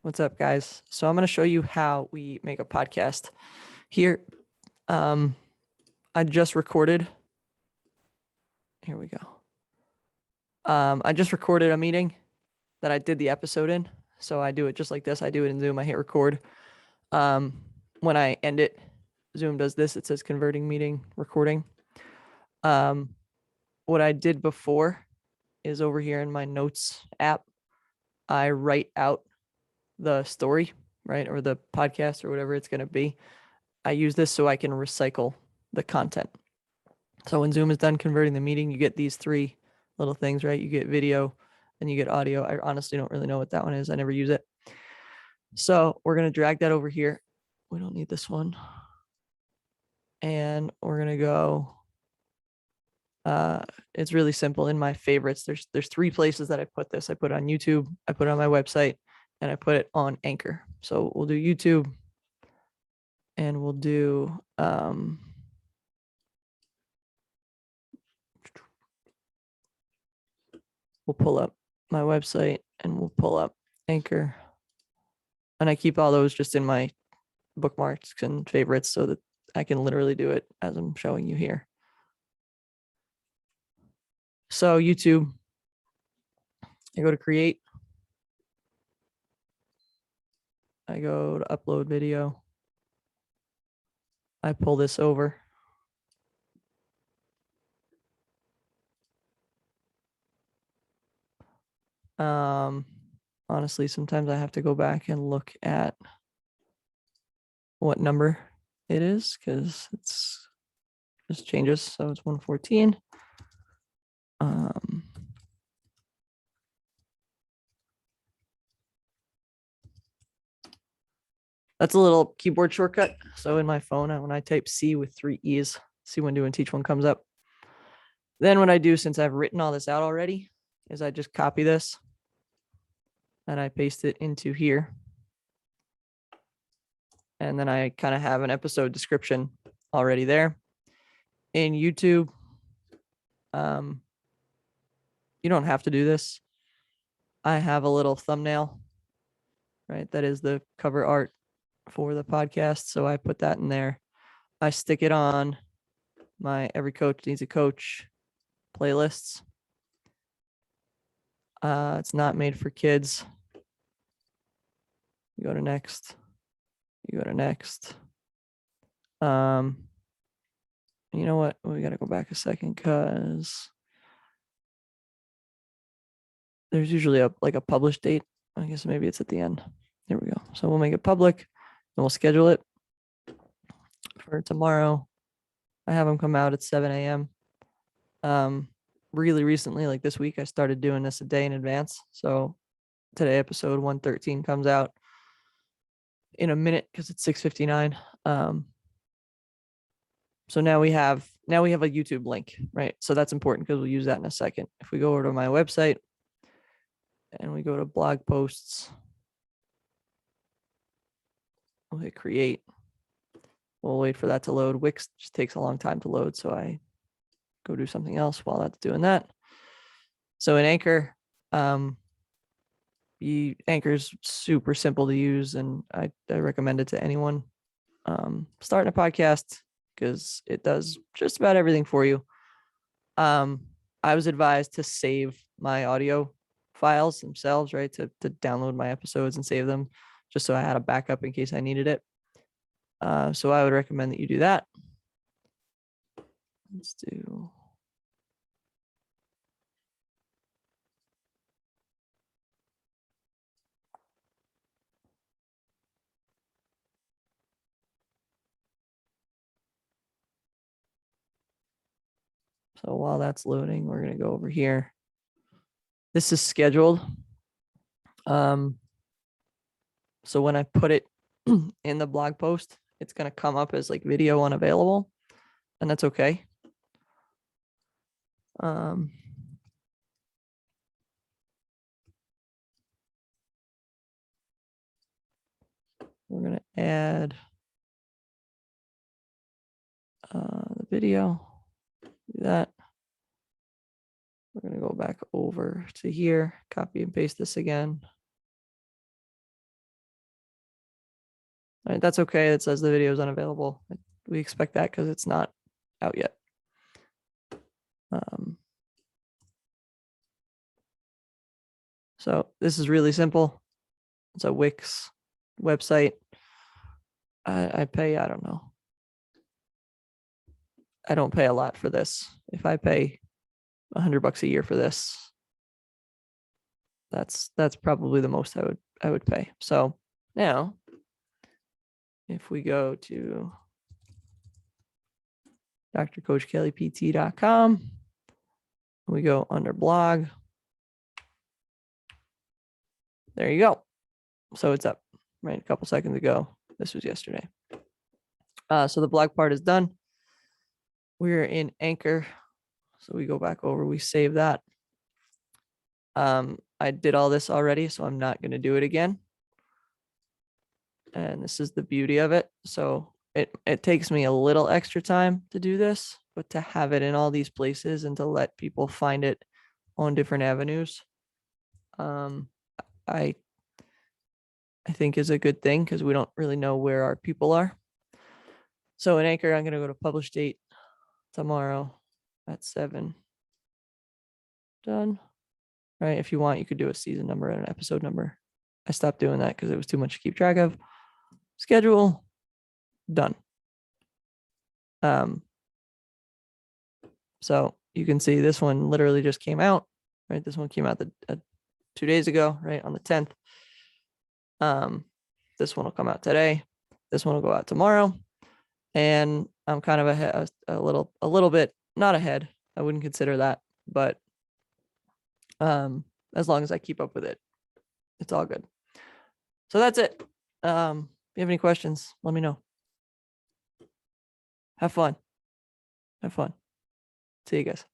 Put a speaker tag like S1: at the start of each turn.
S1: What's up, guys? So I'm going to show you how we make a podcast here. I just recorded. Here we go. I just recorded a meeting that I did the episode in. So I do it just like this. I do it in Zoom. I hit record. When I end it, Zoom does this. It says converting meeting recording. What I did before is over here in my notes app, I write out the story, right? Or the podcast or whatever it's going to be. I use this so I can recycle the content. So when Zoom is done converting the meeting, you get these three little things, right? You get video and you get audio. I honestly don't really know what that one is. I never use it. So we're going to drag that over here. We don't need this one. And we're going to go. It's really simple. In my favorites, there's three places that I put this. I put it on YouTube, I put it on my website, and I put it on Anchor. So we'll do YouTube and we'll do we'll pull up my website and we'll pull up Anchor. And I keep all those just in my bookmarks and favorites so that I can literally do it as I'm showing you here. So YouTube, I go to create. I go to upload video. I pull this over. Honestly, sometimes I have to go back and look at what number it is because it's just changes. So it's 114. That's a little keyboard shortcut. So in my phone, when I type C with 3 E's, see when do and teach one comes up. Then what I do, since I've written all this out already, is I just copy this and I paste it into here. And then I kind of have an episode description already there. In YouTube, you don't have to do this. I have a little thumbnail, right? That is the cover art for the podcast. So I put that in there. I stick it on my Every Coach Needs a Coach playlists. It's not made for kids. You go to next. You go to next. You know what? We got to go back a second because there's usually a published date. I guess maybe it's at the end. There we go. So we'll make it public and we'll schedule it for tomorrow. I have them come out at 7 a.m. Really recently, like this week, I started doing this a day in advance. So today, episode 113 comes out in a minute because it's 6:59. So now we have a YouTube link, right? So that's important because we'll use that in a second. If we go over to my website and we go to blog posts, we'll hit create. We'll wait for that to load. Wix just takes a long time to load, so I go do something else while that's doing that. So in Anchor, Anchor's super simple to use, and I recommend it to anyone starting a podcast because it does just about everything for you. I was advised to save my audio files themselves, right? To download my episodes and save them just so I had a backup in case I needed it. So I would recommend that you do that. Let's do. So while that's loading, we're going to go over here. This is scheduled. So when I put it in the blog post, it's going to come up as like video unavailable, and that's okay. We're going to add the video. Do that. We're going to go back over to here, copy and paste this again. All right, that's okay. It says the video is unavailable. We expect that because it's not out yet. So this is really simple. It's a Wix website. I pay, I don't know. I don't pay a lot for this. If I pay $100 a year for this, that's probably the most I would pay. So now, if we go to drcoachkellipt.com, we go under blog. There you go. So it's up, right? A couple seconds ago. This was yesterday. So the blog part is done. We're in Anchor. So we go back over, we save that. I did all this already, so I'm not going to do it again. And this is the beauty of it. So it takes me a little extra time to do this, but to have it in all these places and to let people find it on different avenues, I think is a good thing because we don't really know where our people are. So in Anchor, I'm going to go to publish date tomorrow at 7. Done. Right. If you want, you could do a season number and an episode number. I stopped doing that because it was too much to keep track of. Schedule. Done. So you can see this one literally just came out, right? This one came out 2 days ago, right? On the 10th. This one will come out today. This one will go out tomorrow. And I'm kind of ahead, a little bit, not ahead. I wouldn't consider that, but as long as I keep up with it, it's all good. So that's it. If you have any questions, let me know. Have fun. See you guys.